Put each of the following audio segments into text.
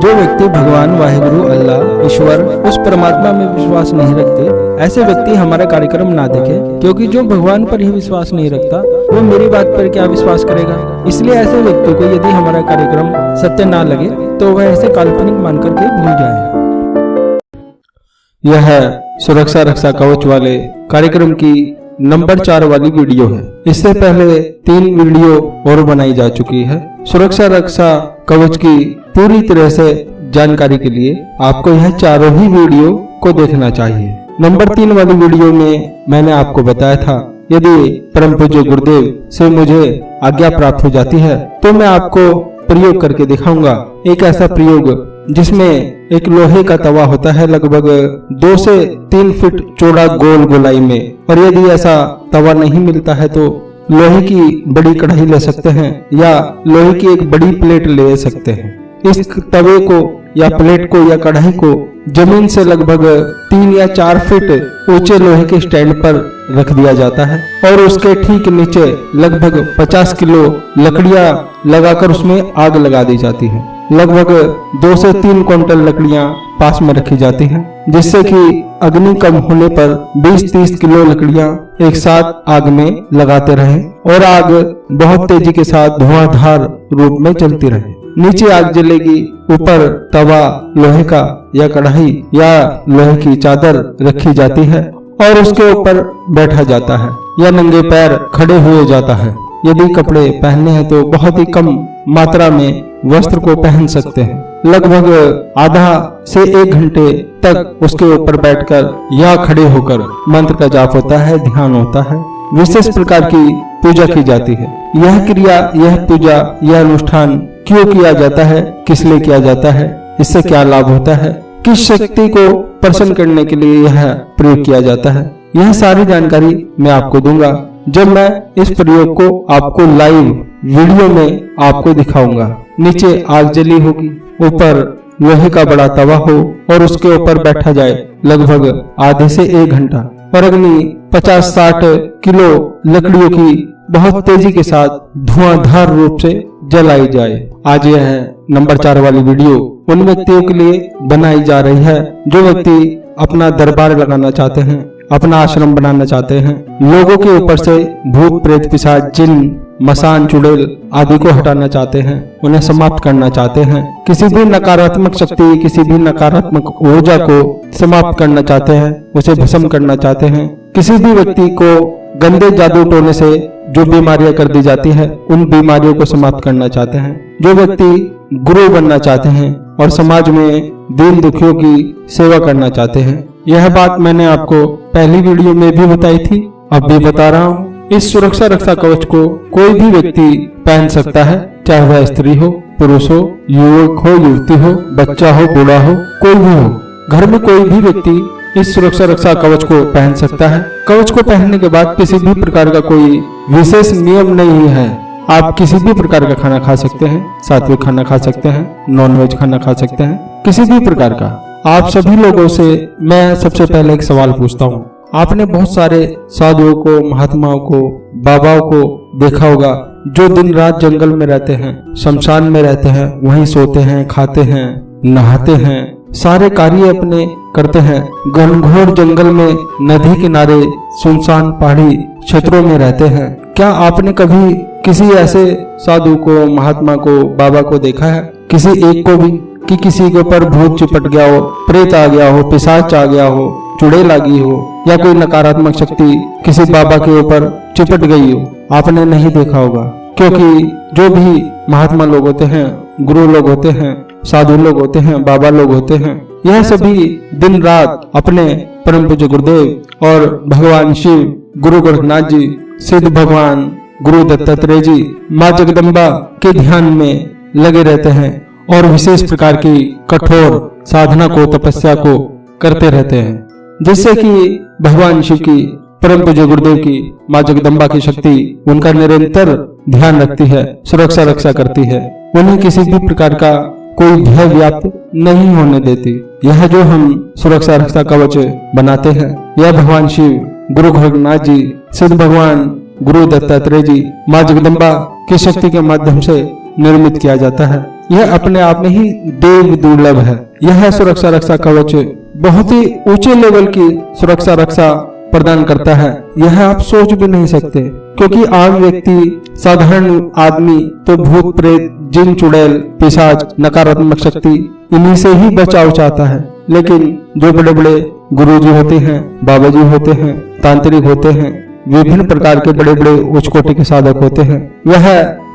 जो व्यक्ति भगवान वाहिगुरु अल्लाह ईश्वर उस परमात्मा में विश्वास नहीं रखते, ऐसे व्यक्ति हमारा कार्यक्रम ना देखे, क्योंकि जो भगवान पर ही विश्वास नहीं रखता वो मेरी बात पर क्या विश्वास करेगा। इसलिए ऐसे व्यक्ति को यदि हमारा कार्यक्रम सत्य ना लगे तो वह ऐसे काल्पनिक मान करके भूल जाए। यह सुरक्षा रक्षा कवच वाले कार्यक्रम की नंबर 4 वाली वीडियो है। इससे पहले 3 वीडियो और बनाई जा चुकी है। सुरक्षा रक्षा कवच की पूरी तरह से जानकारी के लिए आपको यह चारों ही वीडियो को देखना चाहिए। नंबर 3 वाली वीडियो में मैंने आपको बताया था, यदि परम पूज्य गुरुदेव से मुझे आज्ञा प्राप्त हो जाती है तो मैं आपको प्रयोग करके दिखाऊंगा। एक ऐसा प्रयोग जिसमें एक लोहे का तवा होता है लगभग 2 से 3 फीट चौड़ा गोल गोलाई में, और यदि ऐसा तवा नहीं मिलता है तो लोहे की बड़ी कढ़ाई ले सकते हैं या लोहे की एक बड़ी प्लेट ले सकते हैं। इस तवे को या प्लेट को या कढ़ाई को जमीन से लगभग 3 या 4 फीट ऊंचे लोहे के स्टैंड पर रख दिया जाता है और उसके ठीक नीचे लगभग 50 किलो लकड़ियां लगाकर उसमें आग लगा दी जाती है। लगभग 2 से 3 क्विंटल लकड़ियां पास में रखी जाती हैं, जिससे कि अग्नि कम होने पर 20-30 किलो लकड़ियां एक साथ आग में लगाते रहें और आग बहुत तेजी के साथ धुआंधार रूप में चलती रहे। नीचे आग जलेगी, ऊपर तवा लोहे का या कढ़ाई या लोहे की चादर रखी जाती है और उसके ऊपर बैठा जाता है या नंगे पैर खड़े हुए जाता है। यदि कपड़े पहनने हैं तो बहुत ही कम मात्रा में वस्त्र को पहन सकते हैं। लगभग आधा से 1 घंटे तक उसके ऊपर बैठकर या खड़े होकर मंत्र का जाप होता है, ध्यान होता है, विशेष प्रकार की पूजा की जाती है। यह क्रिया, यह पूजा, यह अनुष्ठान क्यों किया जाता है, किस लिए किया जाता है, इससे क्या लाभ होता है, किस शक्ति को प्रसन्न करने के लिए यह प्रयोग किया जाता है, यह सारी जानकारी मैं आपको दूंगा जब मैं इस प्रयोग को आपको लाइव वीडियो में आपको दिखाऊंगा। नीचे आग जली होगी, ऊपर लोहे का बड़ा तवा हो और उसके ऊपर बैठा जाए लगभग आधे से 1 घंटा और अग्नि 50-60 किलो लकड़ियों की बहुत तेजी के साथ धुआंधार रूप से जलाई जाए। आज यह नंबर 4 वाली वीडियो उन व्यक्तियों के लिए बनाई जा रही है जो व्यक्ति अपना दरबार लगाना चाहते हैं, अपना आश्रम बनाना चाहते हैं, लोगों के ऊपर से भूत प्रेत पिशाच जिन मसान चुड़ैल आदि को हटाना चाहते हैं, उन्हें समाप्त करना चाहते हैं, किसी भी नकारात्मक शक्ति, किसी भी नकारात्मक ऊर्जा को समाप्त करना चाहते हैं, उसे भस्म करना चाहते हैं, किसी भी व्यक्ति को गंदे जादू टोने से जो बीमारियां कर दी जाती है उन बीमारियों को समाप्त करना चाहते हैं, जो व्यक्ति गुरु बनना चाहते हैं और समाज में दीन दुखियों की सेवा करना चाहते हैं। यह बात मैंने आपको पहली वीडियो में भी बताई थी, अब भी बता रहा हूँ। इस सुरक्षा रक्षा कवच को कोई भी व्यक्ति पहन सकता है, चाहे वह स्त्री हो, पुरुष हो, युवक हो, युवती हो, बच्चा हो, बूढ़ा हो, कोई भी हो। घर में कोई भी व्यक्ति इस सुरक्षा रक्षा कवच को पहन सकता है। कवच को पहनने के बाद किसी भी प्रकार का कोई विशेष नियम नहीं है। आप किसी भी प्रकार का खाना खा सकते हैं, सात्विक खाना खा सकते हैं, नॉनवेज खाना खा सकते हैं, किसी भी प्रकार का। आप सभी लोगों से मैं सबसे पहले एक सवाल पूछता हूँ। आपने बहुत सारे साधुओं को, महात्माओं को, बाबाओं को देखा होगा जो दिन रात जंगल में रहते हैं, शमशान में रहते हैं, वहीं सोते हैं, खाते हैं, नहाते हैं, सारे कार्य अपने करते हैं, घनघोर जंगल में, नदी किनारे, सुनसान पहाड़ी क्षेत्रों में रहते हैं। क्या आपने कभी किसी ऐसे साधु को, महात्मा को, बाबा को देखा है, किसी एक को भी, कि किसी के ऊपर भूत चिपट गया हो, प्रेत आ गया हो, पिशाच आ गया हो, चुड़ैल आ गई हो या कोई नकारात्मक शक्ति किसी बाबा के ऊपर चिपट गई हो? आपने नहीं देखा होगा, क्योंकि जो भी महात्मा लोग होते हैं, गुरु लोग होते हैं, साधु लोग होते हैं, बाबा लोग होते हैं, यह सभी दिन रात अपने परम पूज्य गुरुदेव और भगवान शिव, गुरु गोरखनाथ जी, सिद्ध भगवान गुरु दत्तात्रेय जी, माँ जगदम्बा के ध्यान में लगे रहते हैं और विशेष प्रकार की कठोर साधना को, तपस्या को करते रहते हैं, जिससे कि भगवान शिव की, परम पूज्य गुरुदेव की, माँ जगदम्बा की शक्ति उनका निरंतर ध्यान रखती है, सुरक्षा रक्षा करती है, उन्हें किसी भी प्रकार का कोई भय व्याप्त नहीं होने देती। यह जो हम सुरक्षा रक्षा कवच बनाते हैं, यह भगवान शिव, गुरु गोरखनाथ जी, सिद्ध भगवान गुरु दत्तात्रेय जी, माँ जगदम्बा की शक्ति के माध्यम से निर्मित किया जाता है। यह अपने आप में ही देव दुर्लभ है। यह सुरक्षा रक्षा कवच बहुत ही ऊंचे लेवल की सुरक्षा रक्षा प्रदान करता है। यह आप सोच भी नहीं सकते, क्योंकि आम व्यक्ति, साधारण आदमी तो भूत प्रेत, जिन चुड़ैल, पिशाच, नकारात्मक शक्ति इन्हीं से ही बचाव चाहता है। लेकिन जो बड़े बड़े गुरुजी होते हैं, बाबा जी होते हैं, तांत्रिक होते हैं, विभिन्न प्रकार के बड़े बड़े उच्च कोटि के साधक होते हैं, वह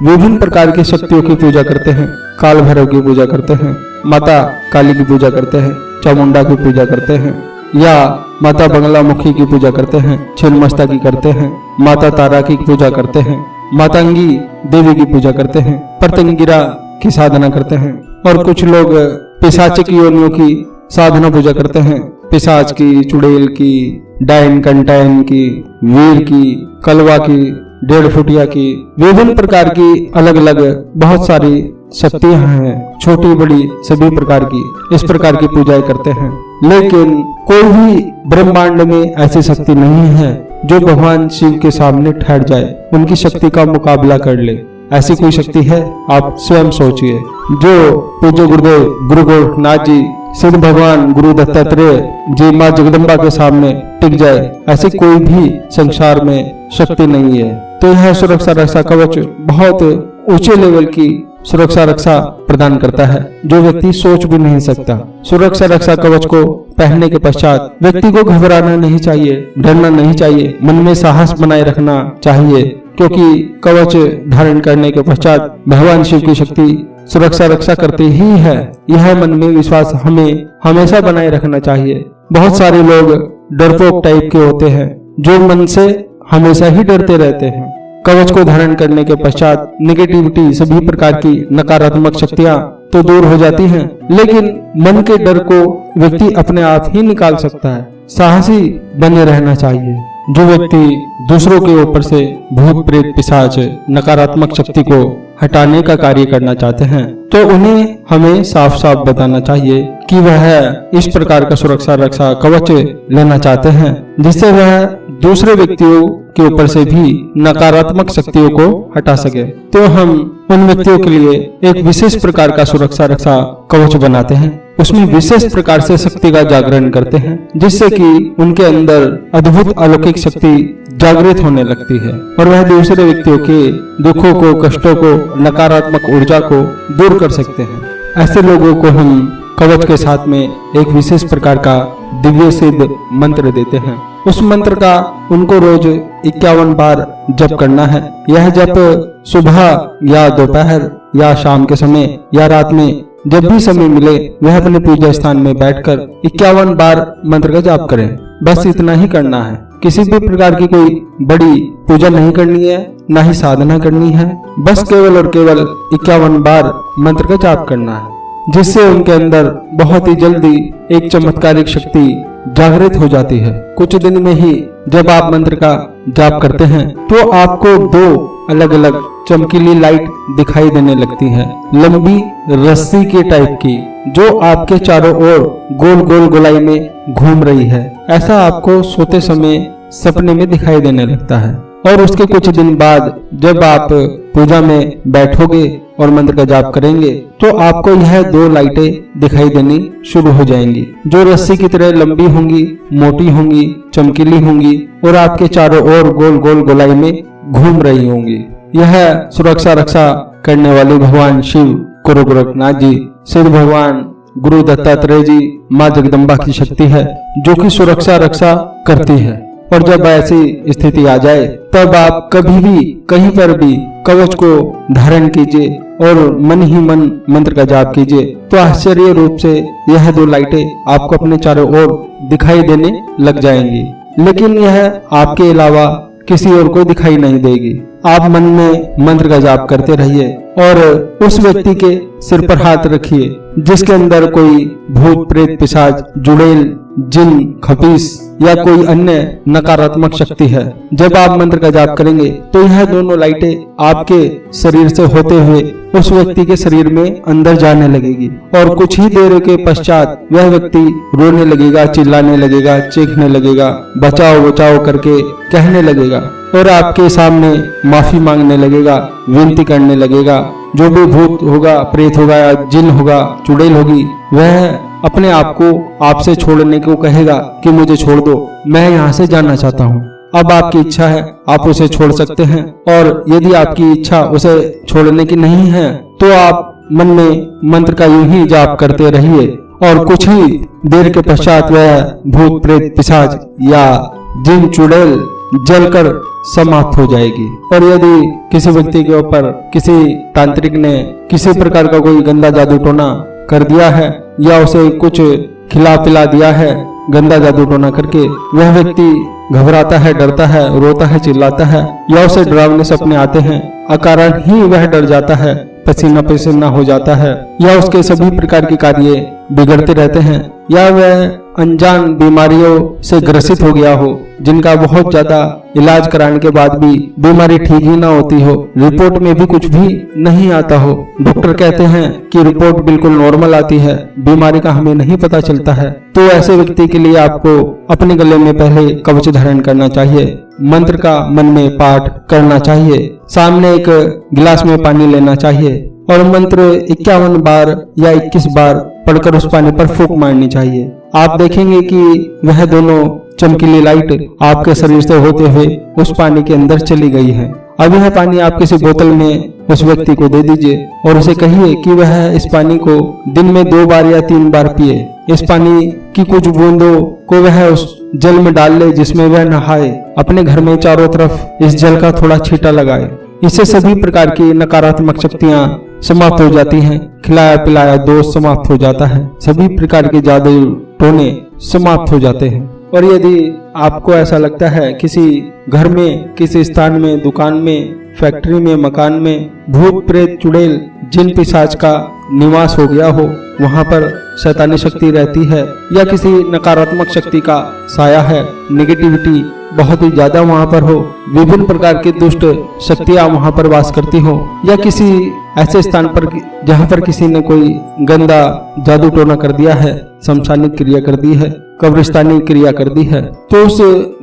विभिन्न प्रकार की शक्तियों की पूजा करते हैं। काल भैरव की पूजा करते हैं, माता काली की पूजा करते हैं, चामुंडा की पूजा करते हैं, या माता बंगला मुखी की पूजा करते हैं, छिन्नमस्ता की करते हैं, माता तारा की पूजा करते हैं, मातांगी देवी की पूजा करते हैं, प्रत्यंगिरा की साधना करते हैं, और कुछ लोग पिशाच की योनियों की साधना पूजा करते हैं। पिशाच की, चुड़ैल की, डायन कंटायन की, वीर की, कलवा की, 1.5 फुटिया की, विभिन्न प्रकार की अलग अलग बहुत सारी शक्तियां हैं, छोटी बड़ी सभी प्रकार की इस प्रकार की पूजाएं करते हैं। लेकिन कोई भी ब्रह्मांड में ऐसी शक्ति नहीं है जो भगवान शिव के सामने ठहर जाए, उनकी शक्ति का मुकाबला कर ले। ऐसी कोई शक्ति है? आप स्वयं सोचिए। जो पूज्य गुरुदेव गुरु गोरखनाथ जी, सिद्ध भगवान गुरु दत्तात्रेय जी, माँ जगदम्बा के सामने टिक जाए, ऐसी कोई भी संसार में शक्ति नहीं है। तो यह सुरक्षा रक्षा कवच बहुत ऊंचे लेवल की सुरक्षा रक्षा प्रदान करता है, जो व्यक्ति सोच भी नहीं सकता। सुरक्षा रक्षा कवच को पहनने के पश्चात व्यक्ति को घबराना नहीं चाहिए, डरना नहीं चाहिए, मन में साहस बनाए रखना चाहिए, क्योंकि कवच धारण करने के पश्चात भगवान शिव की शक्ति सुरक्षा रक्षा करती ही है। यह मन में विश्वास हमें हमेशा बनाए रखना चाहिए। बहुत सारे लोग डरपोक टाइप के होते हैं, जो मन से हमेशा ही डरते रहते हैं। कवच को धारण करने के पश्चात नेगेटिविटी, सभी प्रकार की नकारात्मक शक्तियां तो दूर हो जाती हैं, लेकिन मन के डर को व्यक्ति अपने आप ही निकाल सकता है। साहसी बने रहना चाहिए। जो व्यक्ति दूसरों के ऊपर से भूत प्रेत पिशाच नकारात्मक शक्ति को हटाने का कार्य करना चाहते हैं, तो उन्हें हमें साफ साफ बताना चाहिए कि वह इस प्रकार का सुरक्षा रक्षा कवच लेना चाहते हैं, जिससे वह दूसरे व्यक्तियों के ऊपर से भी नकारात्मक शक्तियों को हटा सके। तो हम उन व्यक्तियों के लिए एक विशेष प्रकार का सुरक्षा रक्षा कवच बनाते हैं, उसमें विशेष प्रकार से शक्ति का जागरण करते हैं, जिससे कि उनके अंदर अद्भुत अलौकिक शक्ति जागृत होने लगती है और वह दूसरे व्यक्तियों के दुखों को, कष्टों को, नकारात्मक ऊर्जा को दूर कर सकते हैं। ऐसे लोगों को हम कवच के साथ में एक विशेष प्रकार का दिव्य सिद्ध मंत्र देते हैं। उस मंत्र का उनको रोज 51 बार जप करना है। यह जप सुबह या दोपहर या शाम के समय या रात में जब भी समय मिले, वह अपने पूजा स्थान में बैठकर 51 बार मंत्र का जाप करें। बस इतना ही करना है। किसी भी प्रकार की कोई बड़ी पूजा नहीं करनी है, ना ही साधना करनी है। बस केवल और केवल 51 बार मंत्र का जाप करना है, जिससे उनके अंदर बहुत ही जल्दी एक चमत्कारिक शक्ति जागृत हो जाती है। कुछ दिन में ही जब आप मंत्र का जाप करते हैं, तो आपको 2 अलग अलग चमकीली लाइट दिखाई देने लगती है, लंबी रस्सी के टाइप की, जो आपके चारों ओर गोल गोल गोलाई में घूम रही है। ऐसा आपको सोते समय सपने में दिखाई देने लगता है। और उसके कुछ दिन बाद जब आप पूजा में बैठोगे और मंत्र का जाप करेंगे, तो आपको यह 2 लाइटें दिखाई देनी शुरू हो जाएंगी, जो रस्सी की तरह लंबी होंगी, मोटी होंगी, चमकीली होंगी और आपके चारों ओर गोल गोल गोलाई में घूम रही होंगी। यह सुरक्षा रक्षा करने वाले भगवान शिव, गुरु गोरखनाथ जी, सिद्ध भगवान गुरु दत्तात्रेय जी, माँ जगदम्बा की शक्ति है, जो कि सुरक्षा रक्षा करती है। और जब ऐसी स्थिति आ जाए, तब आप कभी भी कहीं पर भी कवच को धारण कीजिए और मन ही मन मंत्र का जाप कीजिए, तो आश्चर्य रूप से यह 2 लाइटें आपको अपने चारों ओर दिखाई देने लग जाएंगी। लेकिन यह आपके अलावा किसी और को दिखाई नहीं देगी। आप मन में मंत्र का जाप करते रहिए और उस व्यक्ति के सिर पर हाथ रखिए जिसके अंदर कोई भूत प्रेत पिशाच, जुड़ैल, जिन, खपीस या कोई अन्य नकारात्मक शक्ति है। जब आप मंत्र का जाप करेंगे, तो यह दोनों लाइटें आपके शरीर से होते हुए उस व्यक्ति के शरीर में अंदर जाने लगेगी और कुछ ही देर के पश्चात वह व्यक्ति रोने लगेगा, चिल्लाने लगेगा, चीखने लगेगा, बचाओ बचाओ करके कहने लगेगा और आपके सामने माफी मांगने लगेगा, विनती करने लगेगा जो भी भूत होगा, प्रेत होगा, या जिन होगा, चुड़ैल होगी, वह अपने आप को आपसे छोड़ने को कहेगा कि मुझे छोड़ दो, मैं यहाँ से जाना चाहता हूँ। अब आपकी इच्छा है, आप उसे छोड़ सकते हैं, और यदि आपकी इच्छा उसे छोड़ने की नहीं है तो आप मन में मंत्र का यूं ही जाप करते रहिए और कुछ ही देर के पश्चात वह भूत प्रेत पिशाच या जिन चुड़ैल जलकर समाप्त हो जाएगी। और यदि किसी व्यक्ति के ऊपर किसी तांत्रिक ने किसी प्रकार का कोई गंदा जादू टोना कर दिया है या उसे कुछ खिला पिला दिया है गंदा जादू टोना करके, वह व्यक्ति घबराता है, डरता है, रोता है, चिल्लाता है, या उसे डरावने सपने आते हैं, अकारण ही वह डर जाता है, पसीना पसीना हो जाता है, या उसके सभी प्रकार के कार्य बिगड़ते रहते हैं, या वह अनजान बीमारियों से ग्रसित हो गया हो जिनका बहुत ज्यादा इलाज कराने के बाद भी बीमारी ठीक ही ना होती हो, रिपोर्ट में भी कुछ भी नहीं आता हो, डॉक्टर कहते हैं कि रिपोर्ट बिल्कुल नॉर्मल आती है, बीमारी का हमें नहीं पता चलता है, तो ऐसे व्यक्ति के लिए आपको अपने गले में पहले कवच धारण करना चाहिए, मंत्र का मन में पाठ करना चाहिए, सामने एक गिलास में पानी लेना चाहिए और मंत्र 51 बार या 21 बार पढ़कर उस पानी पर फूंक मारनी चाहिए। आप देखेंगे कि वह दोनों चमकीली लाइट आपके शरीर से होते हुए उस पानी के अंदर चली गई है। अब यह पानी आप किसी बोतल में उस व्यक्ति को दे दीजिए और उसे कहिए कि वह इस पानी को दिन में 2 बार या 3 बार पिए। इस पानी की कुछ बूंदों को वह उस जल में डाल ले जिसमें वह नहाए, अपने घर में चारों तरफ इस जल का थोड़ा छींटा लगाए। इससे सभी प्रकार की नकारात्मक शक्तियां समाप्त हो जाती हैं, खिलाया पिलाया दोष समाप्त हो जाता है, सभी प्रकार के जादू टोने समाप्त हो जाते हैं। और यदि आपको ऐसा लगता है किसी घर में, किसी स्थान में, दुकान में, फैक्ट्री में, मकान में भूत प्रेत चुड़ैल जिन पिशाच का निवास हो गया हो, वहां पर शैतानी शक्ति रहती है या किसी नकारात्मक शक्ति का साया है, नेगेटिविटी बहुत ही ज्यादा वहां पर हो, विभिन्न प्रकार की दुष्ट शक्तियां वहां पर वास करती हो, या किसी ऐसे स्थान पर जहां पर किसी ने कोई गंदा जादू टोना कर दिया है, शमशानिक क्रिया कर दी है, कब्रिस्तानी क्रिया कर दी है, तो उस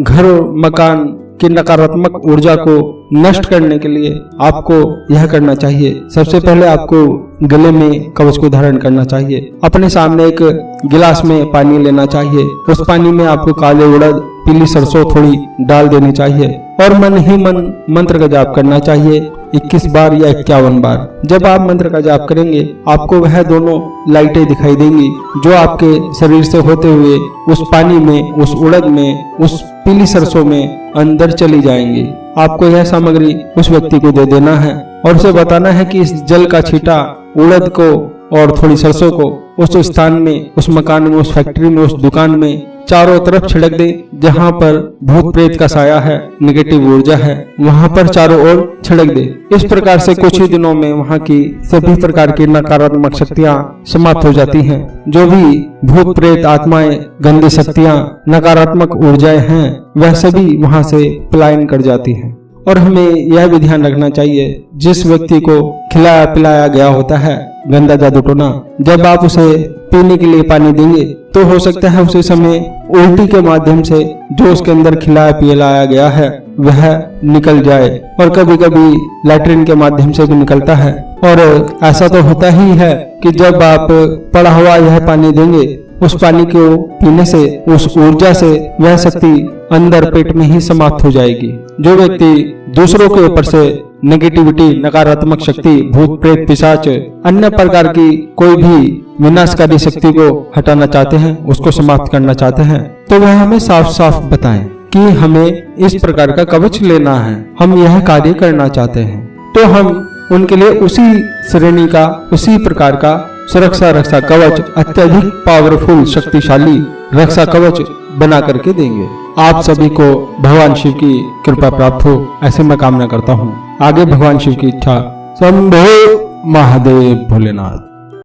घर मकान की नकारात्मक ऊर्जा को नष्ट करने के लिए आपको यह करना चाहिए। सबसे पहले आपको गले में कवच को धारण करना चाहिए, अपने सामने एक गिलास में पानी लेना चाहिए, उस पानी में आपको काले उड़द, पीली सरसों थोड़ी डाल देनी चाहिए और मन ही मन मंत्र का जाप करना चाहिए 21 बार या 51 बार। जब आप मंत्र का जाप करेंगे आपको वह दोनों लाइटें दिखाई देंगी जो आपके शरीर से होते हुए उस पानी में, उस उड़द में, उस पीली सरसों में अंदर चली जाएंगी। आपको यह सामग्री उस व्यक्ति को दे देना है और उसे बताना है कि इस जल का छींटा उड़द को और थोड़ी सरसों को उस स्थान में, उस मकान में, उस फैक्ट्री में, उस दुकान में चारों तरफ छिड़क दे जहां पर भूत प्रेत का साया है, नेगेटिव ऊर्जा है, वहां पर चारों ओर छिड़क दे। इस प्रकार से कुछ ही दिनों में वहां की सभी प्रकार की नकारात्मक शक्तियां समाप्त हो जाती हैं। जो भी भूत प्रेत आत्माएं, गंदी शक्तियां, नकारात्मक ऊर्जाएं हैं, वह सभी वहां से पलायन कर जाती हैं। और हमें यह भी ध्यान रखना चाहिए, जिस व्यक्ति को खिलाया पिलाया गया होता है गंदा जादू टोना, जब आप उसे पीने के लिए पानी देंगे तो हो सकता है उसी समय उल्टी के माध्यम से जो उसके अंदर खिलाया पिलाया गया है वह निकल जाए, और कभी कभी लैट्रिन के माध्यम से भी निकलता है। और ऐसा तो होता ही है कि जब आप पड़ा हुआ यह पानी देंगे, उस पानी को पीने से, उस ऊर्जा से वह शक्ति अंदर पेट में ही समाप्त हो जाएगी। जो व्यक्ति दूसरों के ऊपर से नेगेटिविटी, नकारात्मक शक्ति, भूत प्रेत पिशाच, अन्य प्रकार की कोई भी विनाशकारी शक्ति को हटाना चाहते हैं, उसको समाप्त करना चाहते हैं, तो वह हमें साफ साफ बताएं कि हमें इस प्रकार का कवच लेना है, हम यह कार्य करना चाहते हैं, तो हम उनके लिए उसी श्रेणी का, उसी प्रकार का सुरक्षा रक्षा कवच, अत्यधिक पावरफुल शक्तिशाली रक्षा कवच बना करके देंगे। आप सभी को भगवान शिव की कृपा प्राप्त हो, ऐसे मैं कामना करता हूँ। आगे भगवान शिव की इच्छा। शंभो महादेव भोलेनाथ।